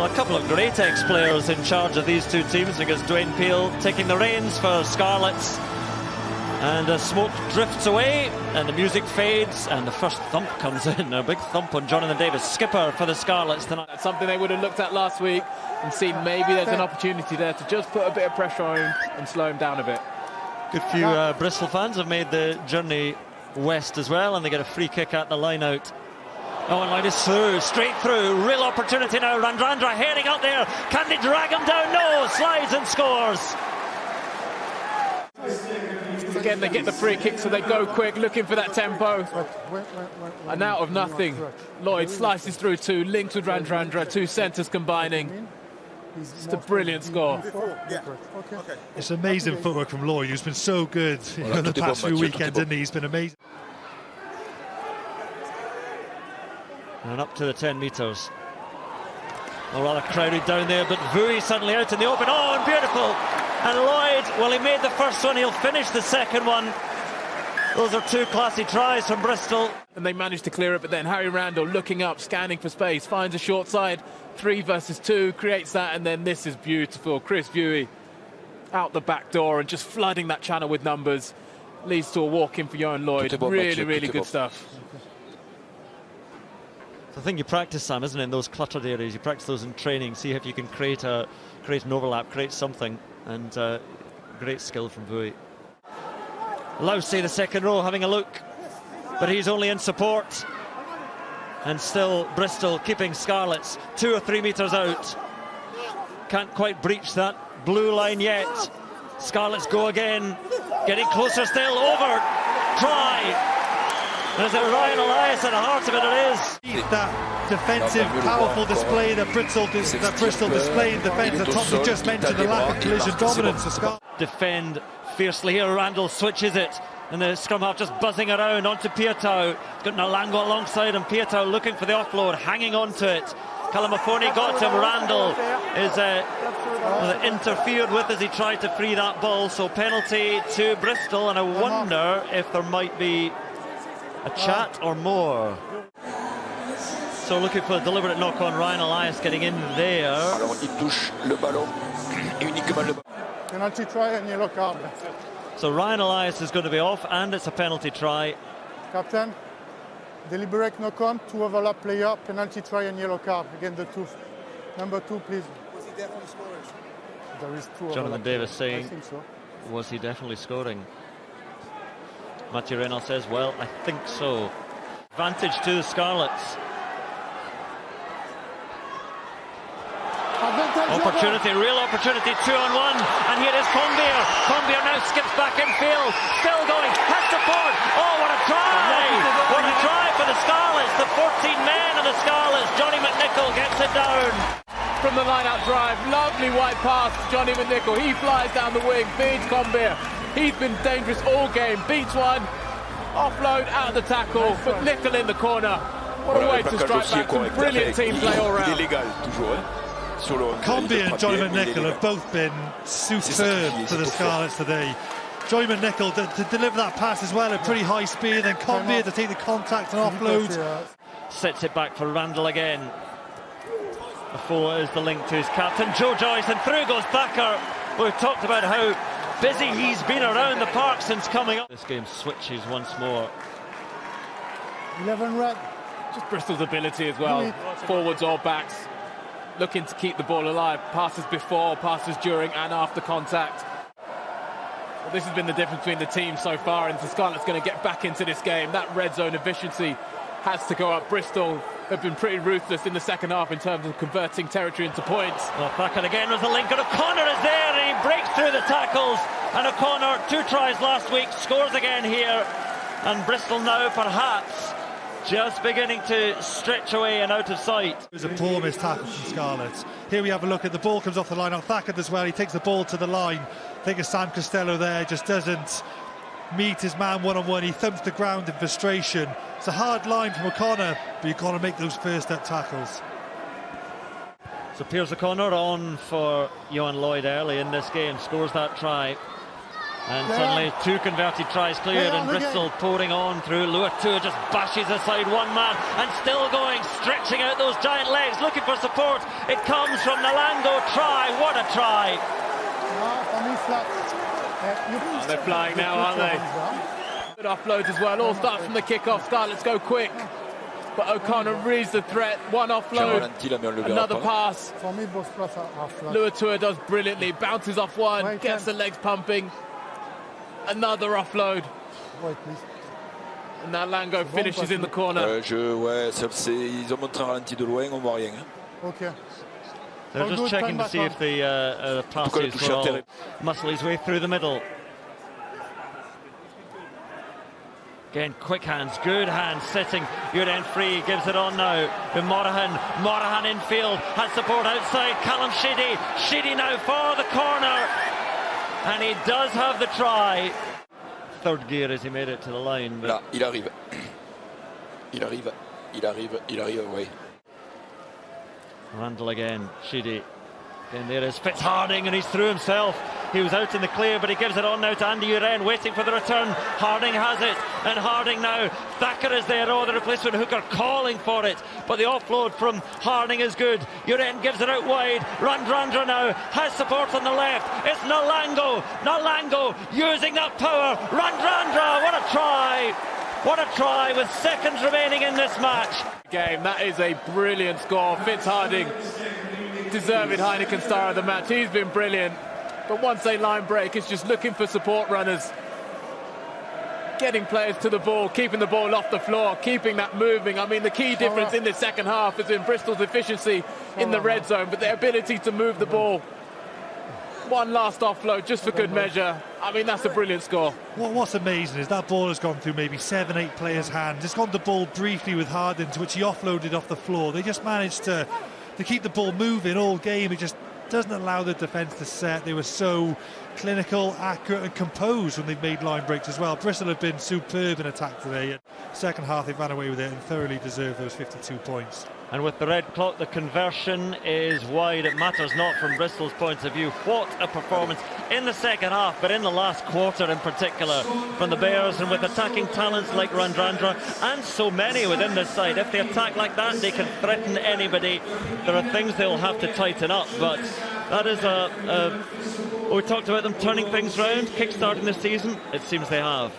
Well, a couple of great ex-players in charge of these two teams, because Dwayne Peel taking the reins for Scarlets. And smoke drifts away, and the music fades, and the first thump comes in. A big thump on Jonathan Davis, skipper for the Scarlets tonight. That's something they would have looked at last week and seen maybe there's an opportunity there to just put a bit of pressure on him and slow him down a bit. Good few Bristol fans have made the journey west as well, and they get a free kick at the line out. Oh, and line is through, straight through. Real opportunity now. Randrandra heading out there. Can they drag him down? No, slides and scores. Again, they get the free kick, so they go quick, looking for that tempo. And out of nothing, Lloyd slices through two, links with Randrandra, two centres combining. It's a brilliant score. It's amazing footwork from Lloyd, who's been so good in the past few weekends, isn't he? He's been amazing. And up to the 10 metres. A rather crowded down there, but Vui suddenly out in the open. Oh, and beautiful! And Lloyd, well, he made the first one, he'll finish the second one. Those are two classy tries from Bristol. And they managed to clear it, but then Harry Randall looking up, scanning for space, finds a short side, 3 versus 2, creates that, and then this is beautiful. Chris Vui out the back door and just flooding that channel with numbers. Leads to a walk-in for Johan Lloyd. Really, really good stuff. The thing you practice, Sam, isn't it, in those cluttered areas? You practice those in training, see if you can create an overlap, create something, and great skill from Vui. Lousy, the second row, having a look, but he's only in support. And still Bristol keeping Scarlets 2 or 3 metres out. Can't quite breach that blue line yet. Scarlets go again, getting closer still, over, try. And is it Ryan Elias at the heart of it? It is. That defensive, powerful display that Bristol displayed in defence. The top we just mentioned, the lack of collision dominance of Scarlets. Defend fiercely here. Randall switches it, and the scrum half just buzzing around onto Piatau. Got Nalango alongside him. Piatau looking for the offload, hanging on to it. Kalamafoni got him. Randall is interfered with as he tried to free that ball. So penalty to Bristol, and I wonder if there might be a chat or more. So looking for a deliberate knock on. Ryan Elias getting in there. Penalty try and yellow card. So Ryan Elias is going to be off, and it's a penalty try. Captain, deliberate knock on, 2 overlap player, penalty try and yellow card against the 2. Number 2, please. Was he definitely scoring? There is 2 Jonathan Davis saying, I think so. Was he definitely scoring? Mathieu Reynolds says, well, I think so. Advantage to the Scarlets. Opportunity, real opportunity, 2 on 1, and here is Combier. Combier now skips back in field, still going, has support. Oh, what a try! What a try for the Scarlets, the 14 men of the Scarlets. Johnny McNichol gets it down. From the line-out drive, lovely wide pass to Johnny McNichol. He flies down the wing, beats Combier. He's been dangerous all game, beats one, offload out of the tackle, but Nickel in the corner. What a way to strike back, some brilliant team play all round. Combier and Johnny McNichol have both been superb for the Scarlets today. Johnny McNichol to deliver that pass as well at pretty high speed, and then Combier to take the contact and offload. Sets it back for Randall again. The 4 is the link to his captain, Joe Joyce, and through goes Thacker. We've talked about how busy he's been around the park since coming up. This game switches once more. 11 red. Just Bristol's ability as well, forwards or backs, looking to keep the ball alive. Passes before, passes during and after contact. Well, this has been the difference between the teams so far, and the Scarlets going to get back into this game. That red zone efficiency has to go up. Bristol have been pretty ruthless in the second half in terms of converting territory into points. Well, Thacker again was the link, and O'Connor is there, and he breaks through the tackles. And O'Connor, 2 tries last week, scores again here. And Bristol now perhaps just beginning to stretch away and out of sight. It was a poor missed tackle from Scarlets. Here we have a look at the ball, comes off the line. Now Thacker as well, he takes the ball to the line. I think Sam Costello there just doesn't meet his man one-on-one. He thumps the ground in frustration. It's a hard line from O'Connor, but you've got to make those first step tackles. So Piers O'Connor on for Johan Lloyd early in this game, scores that try. And suddenly 2 converted tries cleared, and Bristol pouring on through. Luatua just bashes aside one man and still going, stretching out those giant legs, looking for support. It comes from Nalango. Try, what a try! Oh, they're flying now, aren't they? Good offloads as well. All starts from the kick-off. Scarlets go quick, but O'Connor reads the threat. One offload, another pass. Luatua does brilliantly, bounces off one, gets the legs pumping. Another offload. And now Lango finishes in the corner. Ils ont montré un ralenti de loin, on voit rien. They're just checking to see if the passes will muscle his way through the middle. Again, quick hands, good hands, sitting. Uren free, gives it on now to Morahan. Morahan in field, has support outside. Callum Sheedy. Sheedy now for the corner. And he does have the try. Third gear as he made it to the line. Là, il arrive. Il arrive, oui. Randall again, Sheedy. Again, there is Fitzharding, and he's through himself. He was out in the clear, but he gives it on now to Andy Uren, waiting for the return. Harding has it, and Harding now. Thacker is there, the replacement hooker, calling for it. But the offload from Harding is good. Uren gives it out wide. Randrandra now has support on the left. It's Nalango. Nalango using that power. Randrandra, what a try! What a try with seconds remaining in this match. Game, that is a brilliant score. Fitzharding, deserved Heineken star of the match. He's been brilliant. But once they line break, it's just looking for support runners. Getting players to the ball, keeping the ball off the floor, keeping that moving. I mean, the key difference in the second half has been Bristol's efficiency in the red zone, but their ability to move the ball. One last offload just for good measure. I mean, that's a brilliant score. What's amazing is that ball has gone through maybe 7-8 players' hands. It's gone the ball briefly with Harding, to which he offloaded off the floor. They just managed to keep the ball moving all game. It just doesn't allow the defence to set. They were so clinical, accurate and composed when they've made line breaks as well. Bristol have been superb in attack today. Second half they ran away with it and thoroughly deserved those 52 points. And with the red clock, the conversion is wide. It matters not from Bristol's point of view. What a performance in the second half, but in the last quarter in particular from the Bears, and with attacking talents like Randrandra and so many within this side. If they attack like that, they can threaten anybody. There are things they'll have to tighten up, but that is we talked about them turning things round, kick-starting the season. It seems they have.